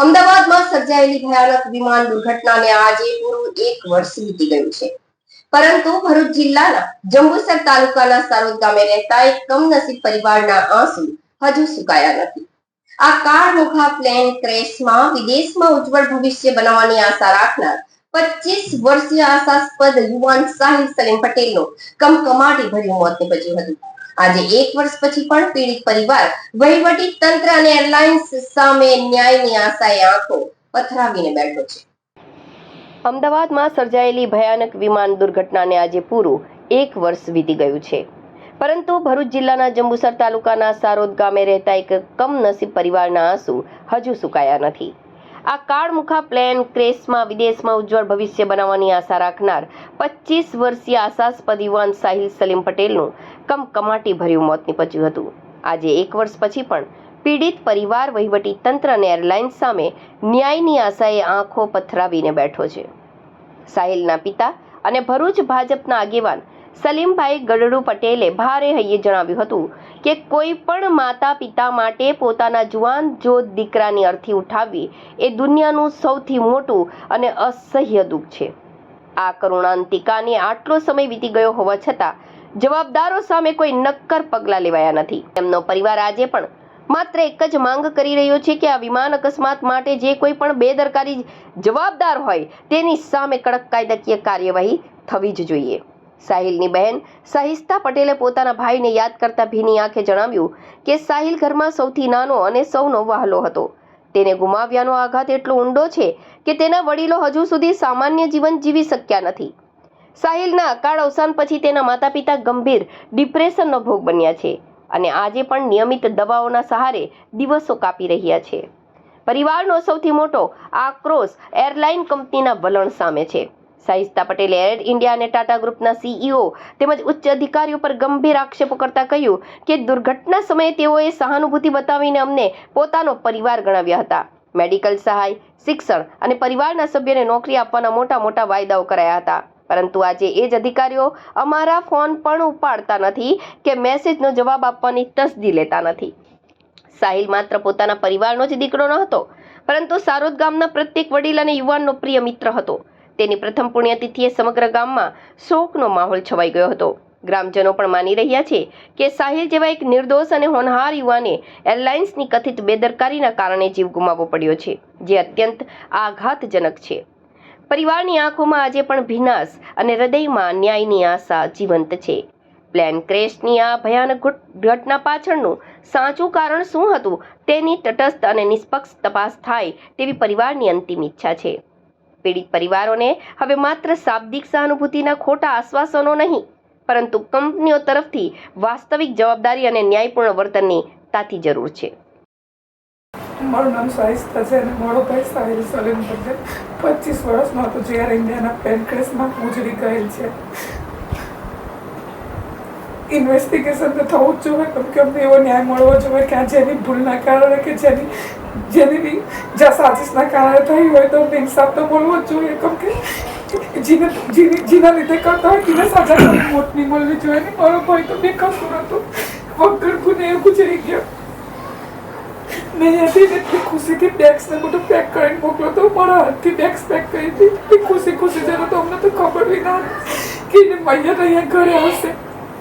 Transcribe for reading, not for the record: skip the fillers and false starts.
અમદાવાદમાં સર્જાયેલી ભયાનક વિમાન દુર્ઘટનાને આજે પૂરું 1 વર્ષ વીતી ગયું છે, પરંતુ ભરૂચ જિલ્લાના જંબુસર તાલુકાના સારોદ ગામે રહેતા એક કમનસીબ પરિવારના આંસુ હજુ સુકાયા નથી. આ કાળમુખા પ્લેન ક્રેશમાં વિદેશમાં ઉજ્જવળ ભવિષ્ય બનાવવાની આશા રાખનાર 25 વર્ષીય આશાસ્પદ યુવાન સાહિલ સલીમ પટેલનું કમકમાટી ભર્યું મોત નીપજ્યું હતું. આજે 1 વર્ષ પછી પણ પીડિત પરિવાર વહીવટી તંત્ર અને એરલાઇન્સ સામે ન્યાયની આશાએ આંખો પથરાવીને બેઠો છે. અમદાવાદમાં સર્જાયેલી ભયાનક વિમાન દુર્ઘટનાને આજે પૂરું 1 વર્ષ વીતી ગયું છે, પરંતુ ભરૂચ જિલ્લાના જંબુસર તાલુકાના સારોદ ગામે રહેતા એક કમનસીબ પરિવારના આંસુ હજુ સુકાયા નથી. આ કાળમુખા પ્લેન ક્રેશમાં વિદેશમાં ઉજ્જવળ ભવિષ્ય બનાવવાની આશા રાખનાર 25 વર્ષીય આશાસ્પદ યુવાન સાહિલ સલીમ પટેલનું કમકમાટી ભર્યું મોત નીપજ્યું હતું. આજે 1 વર્ષ પછી પણ પીડિત પરિવાર વહીવટી તંત્ર અને એરલાઇન્સ સામે ન્યાયની આશાએ આંખો પથરાવીને બેઠો છે. સાહિલના પિતા અને ભરૂચ ભાજપના આગેવાન સલીમભાઈ ગડડુ પટેલે ભારે હૈયે જણાવ્યું હતું કે કોઈ પણ માતા પિતા માટે પોતાના જુવાન જોત દીકરાની અર્થી ઉઠાવવી એ દુનિયાનું સૌથી મોટું અને અસહ્ય દુઃખ છે. આ કરુણાંતિકાને આટલો સમય વીતી ગયો હોવા છતાં જવાબદારો સામે કોઈ નક્કર પગલાં લેવાયા નથી. તેમનો પરિવાર આજે પણ માત્ર એક જ માંગ કરી રહ્યો છે કે આ વિમાન અકસ્માત માટે જે કોઈ પણ બેદરકારી જવાબદાર હોય તેની સામે કડક કાયદાકીય કાર્યવાહી થવી જ જોઈએ. સાહિલની બહેન સહિસ્તા પટેલે પોતાના ભાઈને યાદ કરતા ભીની આંખે જણાવ્યું કે સાહિલ ઘરમાં સૌથી નાનો અને સૌનો વહાલો હતો. તેને ગુમાવ્યાનો આઘાત એટલો ઊંડો છે કે તેના વડીલો હજુ સુધી સામાન્ય જીવન જીવી શક્યા નથી. સાહિલના અકાળ અવસાન પછી તેના માતા પિતા ગંભીર ડિપ્રેશનનો ભોગ બન્યા છે અને આજે પણ નિયમિત દવાઓના સહારે દિવસો કાપી રહ્યા છે. પરિવારનો સૌથી મોટો આક્રોશ એરલાઇન કંપનીના વલણ સામે છે. સહિસ્તા પટેલે એર ઇન્ડિયા અને ટાટા ગ્રુપના સીઈઓ તેમજ ઉચ્ચ અધિકારીઓ પર ગંભીર આક્ષેપો કરતા કહ્યું કે દુર્ઘટના સમયે તેઓએ સહાનુભૂતિ બતાવીને અમને પોતાનો પરિવાર ગણાવ્યા હતા. મેડિકલ સહાય, શિક્ષણ અને પરિવારના સભ્યોને નોકરી આપવાના મોટા મોટા વાયદાઓ કરાયા હતા, પરંતુ આજે એ જ અધિકારીઓ અમારા ફોન પણ ઉપાડતા નથી કે મેસેજનો જવાબ આપવાની તસદી લેતા નથી. સાહિલ માત્ર પોતાના પરિવારનો જ દીકરો ન હતો, પરંતુ સારોદ ગામના પ્રત્યેક વડીલ અને યુવાનનો પ્રિય મિત્ર હતો. તેની પ્રથમ પુણ્યતિથિએ સમગ્ર ગામમાં શોકનો માહોલ છવાઈ ગયો હતો. ગ્રામજનો પણ માની રહ્યા છે કે સાહિલ જેવા એક નિર્દોષ અને હોનહાર યુવાને એરલાઇન્સની કથિત બેદરકારીના કારણે જીવ ગુમાવવો પડ્યો છે, જે અત્યંત આઘાતજનક છે. પરિવારની આંખોમાં આજે પણ ભીનાશ અને હૃદયમાં ન્યાયની આશા જીવંત છે. પ્લેન ક્રેશની આ ભયાનક ઘટના પાછળનું સાચું કારણ શું હતું તેની તટસ્થ અને નિષ્પક્ષ તપાસ થાય તેવી પરિવારની અંતિમ ઈચ્છા છે. પીડિત પરિવારોને હવે માત્ર શાબ્દિક સહાનુભૂતિના ખોટા આશ્વાસનો નહીં, પરંતુ કંપનીઓ તરફથી વાસ્તવિક જવાબદારી અને ન્યાયપૂર્ણ વર્તનની તાતી જરૂર છે. મારું નામ સહિસ્તા છે અને મારો ભાઈ સાહિલ સલીમ પટેલ 25 વર્ષનો હતો જે એર ઇન્ડિયાના પ્લેન ક્રેશમાં ગુજરી ગયેલ છે. ઇન્વેસ્ટિગેશન તો થવું જ જોઈએ, કેમ કે અમને એવો ન્યાય મળવો જોઈએ કે આ જેની ભૂલના કારણે કે જેની બી જ્યાં સાજિશના કારણે થઈ હોય તો અમને ઇન્સાફ તો મળવો જ જોઈએ, કેમ કે જેના લીધે કરતા હોય તેને સજા કરી મોત નહીં મળવી જોઈએ. ને મારો ભાઈ તો બેકસૂર હતો, વગર ગુને ગુજરી ગયો. મેં અહીંયાથી એટલી ખુશીથી બેગ્સને બધું પેક કરીને મોકલો તો મારા હાથથી બેગ્સ પેક કરી હતી. ખુશી જરા તો અમને તો ખબર બી ના કે એને મૈયત અહીંયા ઘરે આવશે.